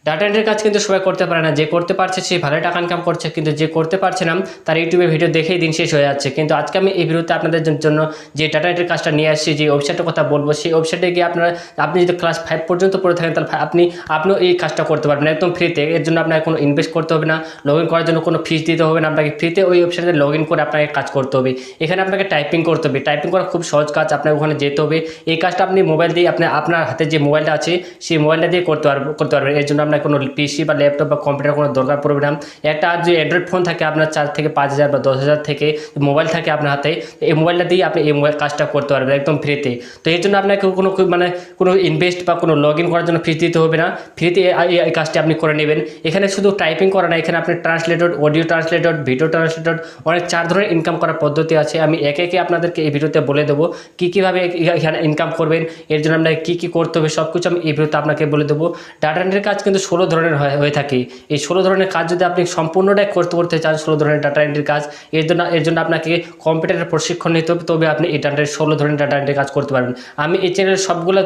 Data এন্ট্রির কাজ কিন্তু সবাই করতে পারে না, যে করতে পারছে সে ভালো টাকা ইনকাম করছে, কিন্তু যে করতে পারছে না তার ইউটিউবে ভিডিও দেখেই দিন শেষ হয়ে যাচ্ছে। কিন্তু আজকে আমি এই ভিডিওতে আপনাদের জন্য যে ডাটা এন্ট্রির কাজটা নিয়ে আসছি, যে ওয়েবসাইটের কথা বলবো, সেই ওয়েবসাইটে গিয়ে আপনি যদি ক্লাস 5 পর্যন্ত পড়ে থাকেন তাহলে আপনিও এই কাজটা করতে পারবেন একদম ফ্রিতে। এর জন্য আপনাকে কোনো ইনভেস্ট করতে হবে না, লগ ইন করার জন্য কোনো ফিস দিতে হবে না, আপনাকে ফ্রিতে ওই ওয়েবসাইটে লগ ইন করে আপনাকে কাজ করতে হবে। এখানে আপনাকে টাইপিং করতে হবে, টাইপিং করা খুব সহজ কাজ, আপনাকে ওখানে যেতে হবে। এই কাজটা আপনি মোবাইল দিয়ে আপনার হাতে যে মোবাইলটা আছে সেই মোবাইলটা দিয়ে করতে পারবেন। এর জন্য আপনার কোনো পিসি বা ল্যাপটপ বা কম্পিউটার কোনো দরকার পড়বে না। একটা আর যে অ্যান্ড্রয়েড ফোন থাকে আপনার 4 থেকে 5 হাজার বা 10 হাজার থেকে মোবাইল থাকে আপনার হাতে, এই মোবাইলটা দিয়ে আপনি এই মোবাইল কাজটা করতে পারবেন একদম ফ্রিতে। তো এর জন্য আপনাকে কোনো ইনভেস্ট বা কোনো লগ ইন করার জন্য ফিস দিতে হবে না, ফ্রিতে এই কাজটি আপনি করে নেবেন। এখানে শুধু টাইপিং করা না, এখানে আপনি translator, audio translator, video translator, অনেক 4 ধরনের ইনকাম করার পদ্ধতি আছে। আমি একে একে আপনাদেরকে এই ভিডিওতে বলে দেবো কীভাবে এখানে ইনকাম করবেন, এর জন্য আপনাকে কী করতে হবে সব কিছু আমি এই ভিডিওতে আপনাকে বলে দেবো। ডাটা এন্ট্রির কাজ কিন্তু 16 ধরনের হয়ে থাকে। এই 16 ধরনের কাজ যদি আপনি সম্পূর্ণটাই করতে চান, 16 ধরনের ডাটা এন্ট্রির কাজ, এর জন্য আপনাকে কম্পিউটারের প্রশিক্ষণ নিতে হবে, তবে আপনি এই 16 ধরনের ডাটা এন্ট্রির কাজ করতে পারবেন। আমি এই চ্যানেলের সবগুলো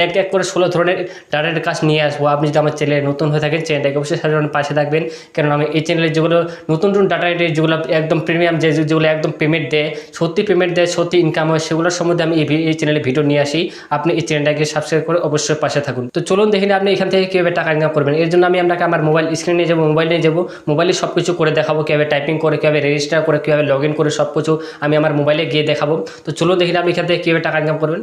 এক এক করে 16 ধরনের ডাটা এন্ট্রির কাজ নিয়ে আসবো। আপনি যদি আমার চ্যানেলে নতুন হয়ে থাকেন, চ্যানেলটাকে অবশ্যই সাবস্ক্রাইব পাশে থাকবেন, কারণ আমি এই চ্যানেলে যেগুলো নতুন ডাটা এন্ট্রি, যেগুলো একদম প্রিমিয়াম, যেগুলো একদম পেমেন্ট দেয়, সত্যি পেমেন্ট দেয়, সত্যি ইনকাম হয়, সেগুলোর সম্বন্ধে আমি এই চ্যানেলে ভিডিও নিয়ে আসি। আপনি এই চ্যানেলটাকে সাবস্ক্রাইব করে অবশ্যই পাশে থাকুন। তো চলুন দেখে নিই আপনি এখান থেকে কীভাবে টাকা ইনকাম করবেন। এর জন্য আমি আপনাকে আমার মোবাইল স্ক্রিনে যাবো, মোবাইলে সব কিছু করে দেখাবো, কীভাবে টাইপিং করে, কীভাবে রেজিস্টার করে, কীভাবে লগ ইন করে, সব কিছু আমি আমার মোবাইলে গিয়ে দেখাবো। তো চলুন দেখি আপনি এখান থেকে কীভাবে টাকা ইনকাম করবেন।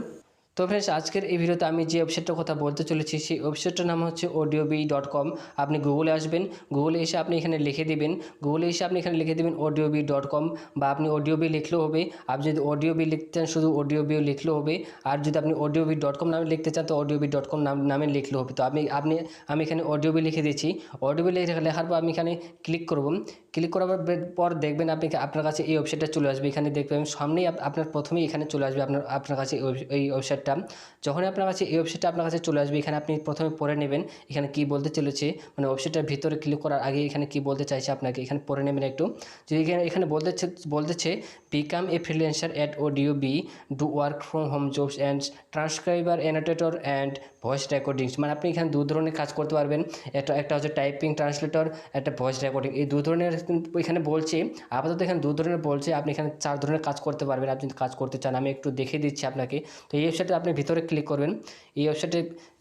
তো ফ্রেন্ডস, আজকের এই ভিডিওতে আমি যে ওয়েবসাইটটার কথা বলতে চলেছি সেই ওয়েবসাইটটার নাম হচ্ছে audiobee.com। আপনি গুগলে আসবেন, গুগলে এসে আপনি এখানে লিখে দেবেন audiobee.com, বা আপনি audiobee লিখলেও হবে। আপনি যদি audiobee লিখতে চান শুধু audiobee লিখলেও হবে, আর যদি আপনি audiobee.com নামে লিখতে চান তো audiobee.com নামে লিখলেও হবে। তো আমি এখানে audiobee লিখে দিচ্ছি। audiobee লেখার পর আমি এখানে ক্লিক করার পর দেখবেন আপনার কাছে এই ওয়েবসাইটটা চলে আসবে। এখানে দেখবেন সামনেই আপনার প্রথমেই এখানে চলে আসবে আপনার কাছে এই ওয়েবসাইটটা। যখনই আপনার কাছে এই ওয়েবসাইটটা আপনার কাছে চলে আসবে, এখানে আপনি প্রথমে পড়ে নেবেন এখানে কি বলতে চলেছে, মানে ওয়েবসাইটটার ভিতরে ক্লিক করার আগে এখানে কি বলতে চাইছে আপনাকে এখানে পড়ে নেবেন একটু। যদি এখানে বলতেছে become a freelancer at audiobee, do work from home jobs and transcriber, annotator and voice recordings. মানে আপনি এখানে 2 ধরনের কাজ করতে পারবেন, একটা হচ্ছে টাইপিং ট্রান্সলেটর, একটা ভয়েস রেকর্ডিং। এই 2 ধরনের এখানে বলছে, আপাতত এখানে 2 ধরনের বলছে, আপনি এখানে 4 ধরনের কাজ করতে পারবেন। আপনি কাজ করতে চান আমি একটু দেখিয়ে দিচ্ছি আপনাকে। তো এই ওয়েবসাইটে আপনি ভিতরে ক্লিক করবেন, এই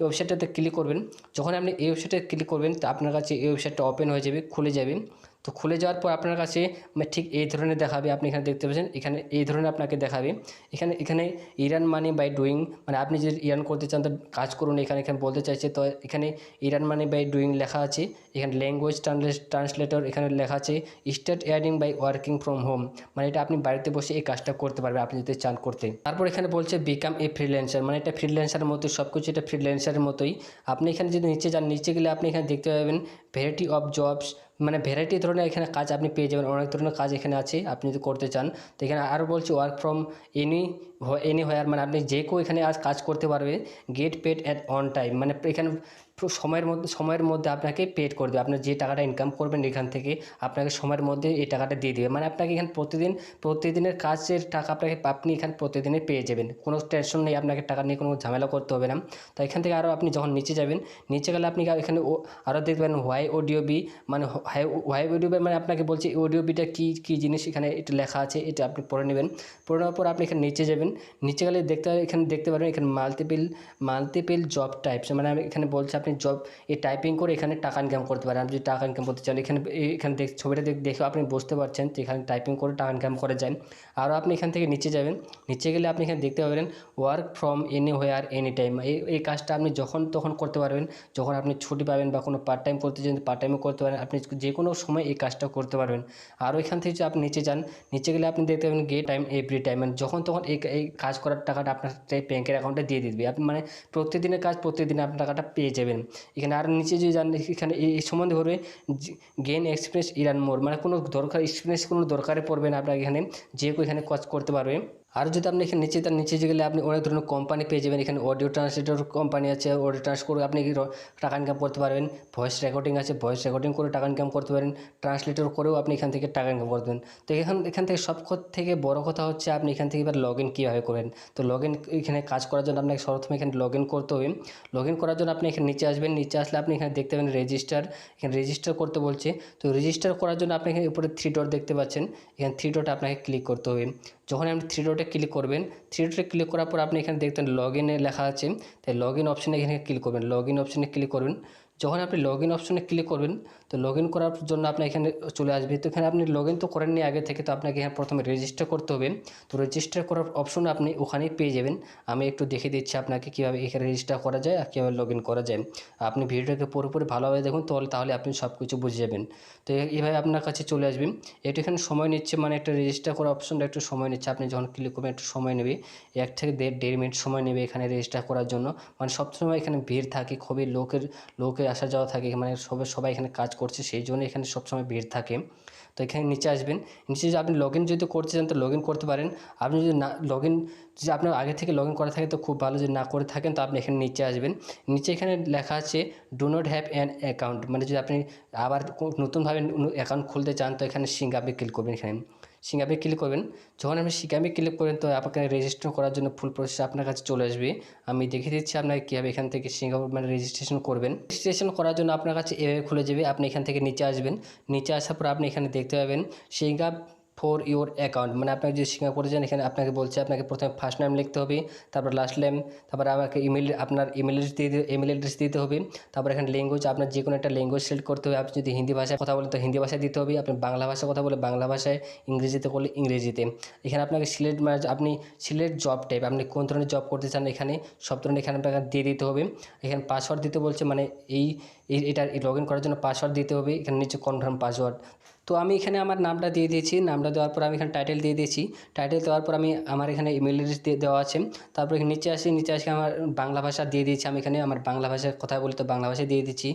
ওয়েবসাইটটাতে ক্লিক করবেন। যখন আপনি এই ওয়েবসাইটে ক্লিক করবেন তো আপনার কাছে এই ওয়েবসাইটটা ওপেন হয়ে যাবে, খুলে যাবে। তো খুলে যাওয়ার পর আপনার কাছে ঠিক এই ধরনের দেখাবে, আপনি এখানে দেখতে পাচ্ছেন এখানে এই ধরনের আপনাকে দেখাবে। এখানে ইরান মানি বাই ডুইং, মানে আপনি যদি ইরান করতে চান তো কাজ করুন, এখানে বলতে চাইছে। তো এখানে ইরান মানি বাই ডুইং লেখা আছে, এখানে ল্যাঙ্গুয়েজ ট্রান্সলেটর এখানে লেখা আছে, start earning by working from home, মানে এটা আপনি বাড়িতে বসে এই কাজটা করতে পারবেন আপনি যদি চান করতে। তারপর এখানে বলছে বিকাম এ ফ্রিল্যান্সার, মানে এটা ফ্রিল্যান্সারের মতোই সব কিছু, এটা ফ্রিল্যান্সারের মতোই। আপনি এখানে যদি নিচে যান, নিচে গেলে আপনি এখানে দেখতে পাবেন ভ্যারাইটি অফ জবস, মানে ভ্যারাইটি ধরনের এখানে কাজ আপনি পেয়ে যাবেন, অনেক ধরনের কাজ এখানে আছে আপনি যদি করতে চান। তো এখানে আরও বলছে ওয়ার্ক ফ্রম এনিহোয়ার, মানে আপনি যে কেউ এখানে আজ কাজ করতে পারবে। Get paid at on time, মানে এখানে সময়ের মধ্যে আপনাকে পেড করে দেবে। আপনার যে টাকাটা ইনকাম করবেন এখান থেকে আপনাকে সময়ের মধ্যে এই টাকাটা দিয়ে দেবে, মানে আপনাকে এখানে প্রতিদিনের কাজের টাকা আপনি এখানে প্রতিদিনে পেয়ে যাবেন, কোনো টেনশন নেই, আপনাকে টাকা নিয়ে কোনো ঝামেলা করতে হবে না। তো এখান থেকে আরও আপনি যখন নিচে যাবেন, নিচে গেলে আপনি এখানে আরও দেখবেন হোয়াই audiobee, মানে হোয়াই audiobee, মানে আপনাকে বলছে audiobee-টা কী জিনিস, এখানে এটা লেখা আছে, এটা আপনি পড়ে নেবেন। পড়ে নেওয়ার পর আপনি এখানে নিচে যাবেন, নিচে গেলে এখানে দেখতে পারবেন এখানে মাল্টিপল জব টাইপস, মানে এখানে বলছে আপনি জব এই টাইপিং করে এখানে টাকা ইনকাম করতে পারেন। আপনি যদি টাকা ইনকাম করতে চান এখানে ছবিটা দেখে আপনি বুঝতে পারছেন তো এখানে টাইপিং করে টাকা ইনকাম করে যায়। আরও আপনি এখান থেকে নিচে যাবেন, নিচে গেলে আপনি এখানে দেখতে পাবেন work from anywhere any time. এই কাজটা আপনি যখন তখন করতে পারবেন, যখন আপনি ছুটি পাবেন বা কোনো পার্ট টাইম করতে চান পার্ট টাইমও করতে পারেন, আপনি যে কোনো সময় এই কাজটা করতে পারবেন। আরও এখান থেকে যদি আপনি নিচে যান, নিচে গেলে আপনি দেখতে পাবেন গেট টাইম এভরি টাইম, মানে যখন তখন এই কাজ করার টাকাটা আপনার ব্যাঙ্কের অ্যাকাউন্টে দিয়ে দিবে। আপনি মানে প্রতিদিনের কাজ প্রতিদিন আপনি টাকাটা পেয়ে যাবেন। এখানে আর নিচে যদি যান এখানে এই সম্বন্ধে বলবে গেন এক্সপিরিয়েন্স ইরান মোর, মানে কোনো এক্সপিরিয়েন্স কোনো দরকারে পড়বে না, আপনাকে এখানে যে কেউ এখানে কাজ করতে পারবে। আর যদি আপনি এখানে নিচে গেলে আপনি অনেক ধরনের কোম্পানি পেয়ে যাবেন। এখানে অডিও ট্রান্সলেটর কোম্পানি আছে, অডিও ট্রান্সলেট করে আপনি টাকা ইনকাম করতে পারবেন। ভয়েস রেকর্ডিং আছে, ভয়েস রেকর্ডিং করে টাকা ইনকাম করতে পারেন। ট্রান্সলেটর করেও আপনি এখান থেকে টাকা ইনকাম করতে পারেন। তো এখান থেকে সব থেকে বড় কথা হচ্ছে আপনি এখান থেকে এবার লগ ইন কীভাবে করবেন। তো লগ ইন এখানে কাজ করার জন্য আপনাকে সর্বপ্রথমে এখানে লগ ইন করতে হবে। লগ ইন করার জন্য আপনি এখানে নিচে আসবেন। নিচে আসলে আপনি এখানে দেখতে পাবেন রেজিস্টার, এখানে রেজিস্টার করতে বলছে। তো রেজিস্টার করার জন্য আপনি এখানে উপরে 3 ডট দেখতে পাচ্ছেন, এখানে 3 ডটে আপনাকে ক্লিক করতে হবে। যখন আপনি 3 ডটে ক্লিক করবেন, 3 ডটে ক্লিক করার পর আপনি এখানে দেখতেন লগ ইনে লেখা আছে, তাই লগ ইন অপশানে এখানে ক্লিক করবেন। লগ ইন অপশানে ক্লিক করবেন। যখন আপনি লগ ইন অপশানে ক্লিক করবেন, তো লগ ইন করার জন্য আপনার এখানে চলে আসবে। তো এখানে আপনি লগ ইন তো করেননি আগে থেকে, তো আপনাকে এখানে প্রথমে রেজিস্টার করতে হবে। তো রেজিস্টার করার অপশন আপনি ওখানেই পেয়ে যাবেন। আমি একটু দেখে দিচ্ছি আপনাকে কীভাবে এখানে রেজিস্টার করা যায় আর কীভাবে লগ ইন করা যায়। আপনি ভিডিওটাকে পুরোপুরি ভালোভাবে দেখুন, তাহলে আপনি সব কিছু বুঝে যাবেন। তো এইভাবে আপনার কাছে চলে আসবেন। এটা এখানে সময় নিচ্ছে, মানে একটা রেজিস্টার করার অপশনটা একটু সময় নিচ্ছে। আপনি যখন ক্লিক করবেন একটু সময় নেবে, 1 থেকে 1.5 মিনিট সময় নেবে এখানে রেজিস্টার করার জন্য। মানে সবসময় এখানে ভিড় থাকে, খুবই লোকের আসা যাওয়া থাকে, মানে সবাই এখানে কাজ করছে, সেই জন্য এখানে সবসময় ভিড় থাকে। তো এখানে নিচে আসবেন। নিচে যদি আপনি লগ ইন যদি করতে চান তো লগ ইন করতে পারেন। আপনি যদি না লগ ইন যদি আপনার আগে থেকে লগ ইন করা থাকে তো খুব ভালো, যদি না করে থাকেন তো আপনি এখানে নিচে আসবেন। নিচে এখানে লেখা আছে do not have an account, মানে যদি আপনি আবার নতুনভাবে অ্যাকাউন্ট খুলতে চান তো এখানে সিঙ্গাপে ক্লিক করবেন। এখানে সিঙ্গাপে ক্লিক করবেন। যখন আপনি সিঙ্গাপে ক্লিক করবেন তো আপনাকে রেজিস্টার করার জন্য ফুল প্রসেস আপনার কাছে চলে আসবে। আমি দেখিয়ে দিচ্ছি আপনাকে কীভাবে এখান থেকে সিঙ্গাপুর মানে রেজিস্ট্রেশন করবেন। রেজিস্ট্রেশন করার জন্য আপনার কাছে এভাবে খুলে যাবে। আপনি এখান থেকে নিচে আসবেন। নিচে আসার পর আপনি এখানে দেখতে পাবেন ফর ইওর অ্যাকাউন্ট, মানে আপনাকে যদি সিঙ্গাপুরে যান এখানে আপনাকে বলছে আপনাকে প্রথমে ফার্স্ট নেম লিখতে হবে, তারপর লাস্ট নেম, তারপরে আমাকে আপনার ইমেল অ্যাড্রেস দিতে হবে। তারপর এখানে ল্যাঙ্গুয়েজ আপনার যে কোনো একটা ল্যাঙ্গুয়েজ সিলেক্ট করতে হবে। আপনি যদি হিন্দি ভাষায় কথা বলেন তো হিন্দি ভাষায় দিতে হবে। আপনি বাংলা ভাষায় কথা বলে বাংলা ভাষায়, ইংরেজিতে করলে ইংরেজিতে। এখানে আপনাকে আপনি সিলেক্ট জব টাইপ, আপনি কোন ধরনের জব করতে চান এখানে সব ধরনের এখানে আপনাকে দিয়ে দিতে হবে। এখানে পাসওয়ার্ড দিতে বলছে, মানে এটা লগ ইন করার জন্য পাসওয়ার্ড দিতে হবে। এখানে নিচে কনফার্ম পাসওয়ার্ড। তো আমি এখানে আমার নামটা দিয়ে দিয়েছি। নামটা দেওয়ার পর আমি এখানে টাইটেল দিয়ে দিয়েছি। টাইটেল দেওয়ার পর আমার এখানে ইমেল অ্যাড্রেস দেওয়া আছে। তারপর এখানে নিচে আসি আমার বাংলা ভাষা দিয়ে দিয়েছি। আমি এখানে আমার বাংলা ভাষায় কথা বলি তো বাংলা ভাষায় দিয়ে দিচ্ছি।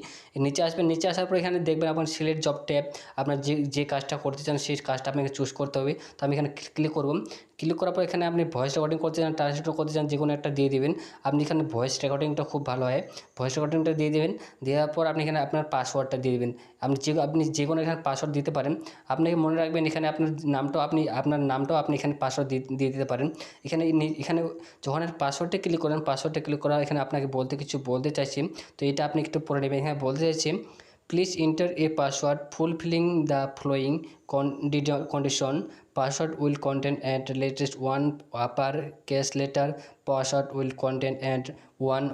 নিচে আসবেন। নিচে আসার পর এখানে দেখবেন আপনার সিলেক্ট জব ট্যাব, আপনার যে কাজটা করতে চান সেই কাজটা আপনাকে চুজ করতে হবে। তো আমি এখানে ক্লিক করব। ক্লিক করার পর এখানে আপনি ভয়েস রেকর্ডিং করতে চান, ট্রান্সলেট করতে চান, যে কোনো একটা দিয়ে দেবেন। আপনি এখানে ভয়েস রেকর্ডিংটা খুব ভালো হয়, ভয়েস রেকর্ডিংটা দিয়ে দেবেন। দেওয়ার পর আপনি এখানে আপনার পাসওয়ার্ডটা দিয়ে দেবেন। আপনি যে কোনো এখানে পাসওয়ার্ড দিতে পারেন। আপনাকে মনে রাখবেন এখানে আপনার নামটাও আপনি এখানে পাসওয়ার্ড দিয়ে দিতে পারেন। এখানে যখন পাসওয়ার্ডে ক্লিক করেন, পাসওয়ার্ডে ক্লিক করা এখানে আপনাকে কিছু বলতে চাইছি, তো এটা আপনি একটু পড়ে নেবেন। এখানে বলতে চাইছি please enter a password fulfilling the following condition. Password will contain at latest one upper case letter. Password will contain at one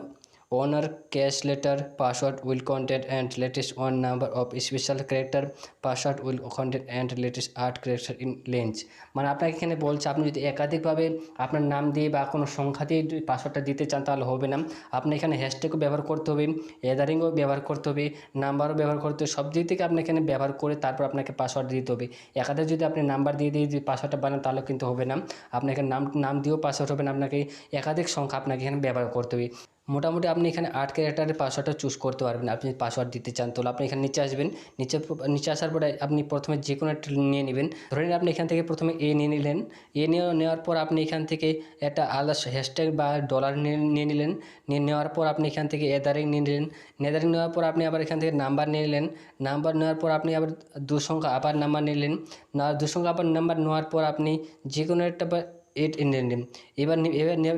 honor case letter. Password will contain and latest one number of special character. Password will contain and latest 8 character in length. মানে আপনাকে এখানে বলছে আপনি যদি একাধিকভাবে আপনার নাম দিয়ে বা কোনো সংখ্যা দিয়ে পাসওয়ার্ডটা দিতে চান তাহলে হবে না। আপনি এখানে হ্যাশট্যাগও ব্যবহার করতে হবে, এদারিংও ব্যবহার করতে হবে, নাম্বারও ব্যবহার করতে হবে। সব দিক থেকে আপনি এখানে ব্যবহার করে তারপর আপনাকে পাসওয়ার্ড দিতে হবে। একাধিক যদি আপনি নাম্বার দিয়ে যদি পাসওয়ার্ডটা বানান তাহলে কিন্তু হবে না। আপনাকে নাম দিয়েও পাসওয়ার্ড হবে না, আপনাকে একাধিক সংখ্যা আপনাকে এখানে ব্যবহার করতে হবে। মোটামুটি আপনি এখানে 8 ক্যারেক্টারের পাসওয়ার্ডটা চুজ করতে পারবেন। আপনি পাসওয়ার্ড দিতে চান তাহলে আপনি এখানে নিচে আসবেন। নিচে আসার পরে আপনি প্রথমে যে কোনো একটা নিয়ে নেবেন। ধরে নিন আপনি এখান থেকে প্রথমে নিয়ে নিলেন। নেওয়ার পর আপনি এখান থেকে একটা আলাদা হ্যাশট্যাগ বা ডলার নিয়ে নিলেন। নেওয়ার পর আপনি এখান থেকে এদারিং নিয়ে নিলেন। এদারিং নেওয়ার পর আপনি আবার এখান থেকে নাম্বার নিয়ে নিলেন। নাম্বার নেওয়ার পর আপনি আবার 2 সংখ্যা আবার নাম্বার নিলেন। 2 সংখ্যা আবার নাম্বার নেওয়ার পর আপনি যে কোনো একটা এবার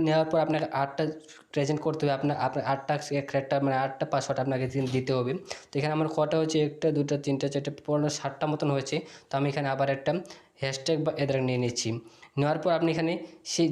নেওয়ার পর আপনাকে 8টা প্রেজেন্ট করতে হবে। আপনার 8টা ক্যারেক্টার মানে 8টা পাসওয়ার্ড আপনাকে দিতে হবে। তো এখানে আমার কটা হচ্ছে 1টা 2টা 3টা 4টা 15 7টা মতন হয়েছে। তো আমি এখানে আবার একটা হ্যাশট্যাগ বা এদার নিয়ে নিচ্ছি। নেওয়ার পর আপনি এখানে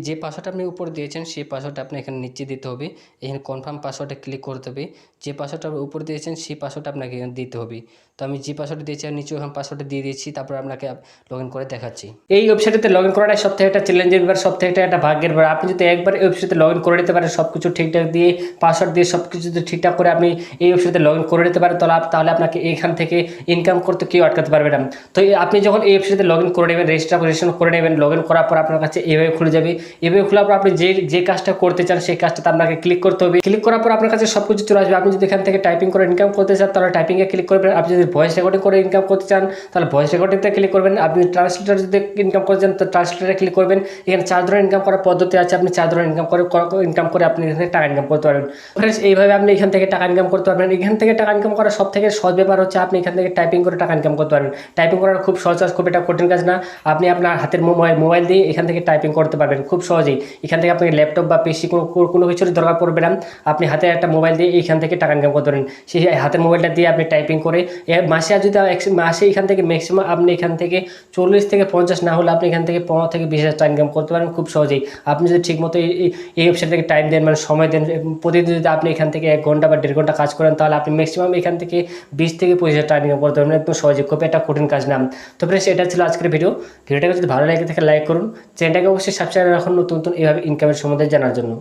যে পাসওয়ার্ডটা আপনি উপরে দিয়েছেন সেই পাসওয়ার্ডটা আপনি এখানে নিচে দিতে হবে। এখানে কনফার্ম পাসওয়ার্ডে ক্লিক করতে হবে। যে পাসওয়ার্ডটা উপরে দিয়েছেন সেই পাসওয়ার্ডটা আপনাকে এখানে দিতে হবে। তো আমি যে পাসওয়ার্ডটা দিয়েছি আর নিচে ওখানে পাসওয়ার্ডটা দিয়ে দিয়েছি। তারপর আপনাকে লগ ইন করে দেখাচ্ছি। এই ওয়েবসাইটে লগ ইন করাটাই সবথেকে একটা চ্যালেঞ্জের ব্যাপার, সবথেকে একটা ভাগ্যের ব্যাপার। আপনি যদি একবার এই ওয়েবসাইটে লগ ইন করে নিতে পারেন সব কিছু ঠিকঠাক দিয়ে পাসওয়ার্ড দিয়ে সব কিছু যদি ঠিকঠাক করে আপনি এই ওয়েবসাইটে লগ ইন করে নিতে পারেন তাহলে আপনাকে এখান থেকে ইনকাম করতে কেউ আটকাতে পারবে না। তো আপনি যখন এই ওয়েবসাইটে লগ ইন করে নেবেন, রেজিস্ট্রেশন করে নেবেন। লগ ইন করার পর আপনার কাছে এইভাবে খুলে যাবে। এভাবে খোলার পর আপনি যে কাজটা করতে চান সেই কাজটাতে আপনাকে ক্লিক করতে হবে। ক্লিক করার পর আপনার কাছে সব কিছু চলে আসবে। আপনি যদি এখান থেকে টাইপিং করে ইনকাম করতে চান তাহলে টাইপিংয়ে ক্লিক করবেন। আপনি যদি ভয়েস রেকর্ডিং করে ইনকাম করতে চান তাহলে ভয়েস রেকর্ডিংতে ক্লিক করবেন। আপনি ট্রান্সলেটর যদি ইনকাম করতে চান তো ট্রান্সলেটরে ক্লিক করবেন। এখানে 4 ধরনের ইনকাম করার পদ্ধতি আছে। আপনি 4 ধরনের ইনকাম করে আপনি এখান থেকে টাকা ইনকাম করতে পারবেন। ফ্রেন্ডস, এইভাবে আপনি এখান থেকে টাকা ইনকাম করতে পারবেন। এখান থেকে টাকা ইনকাম করার সব থেকে সহজ ব্যাপার হচ্ছে আপনি এখান থেকে টাইপিং করে টাকা ইনকাম করতে পারবেন। টাইপিং করার খুব সহজ কাজ, খুব একটা কঠিন কাজ না। আপনি আপনার হাতের মোবাইল দিয়ে এখান থেকে টাইপিং করতে পারবেন খুব সহজেই। এখান থেকে আপনাকে ল্যাপটপ বা পিসি কোনো কিছুর দরকার পড়বে না। আপনি হাতে একটা মোবাইল দিয়ে এইখান থেকে টাকা ইনকাম করতে পারেন। সেই হাতের মোবাইলটা দিয়ে আপনি টাইপিং করে মাসে মাসে এখান থেকে ম্যাক্সিমাম আপনি এখান থেকে 40 থেকে 50 না হলে আপনি এখান থেকে 15 থেকে 20,000 টাকা ইনকাম করতে পারেন খুব সহজেই। আপনি যদি ঠিকমতো এই ওয়েবসাইট থেকে টাইম দেন, মানে সময় দেন, প্রতিদিন যদি আপনি এখান থেকে 1 ঘন্টা বা 1.5 ঘন্টা কাজ করেন তাহলে আপনি ম্যাক্সিমাম এখান থেকে 20 থেকে 25,000 টাকা ইনকাম করতে পারবেন একদম সহজে। খুব একটা কঠিন কাজ না। তো ফ্রেন্ডস, এটা ছিল আজকের ভিডিওটাকে যদি ভালো লাগে থাকে লাইক করুন, চ্যানেলটাকে অবশ্যই সাবস্ক্রাইব রাখুন নতুন নতুন এইভাবে ইনকামের সম্বন্ধে জানার জন্য।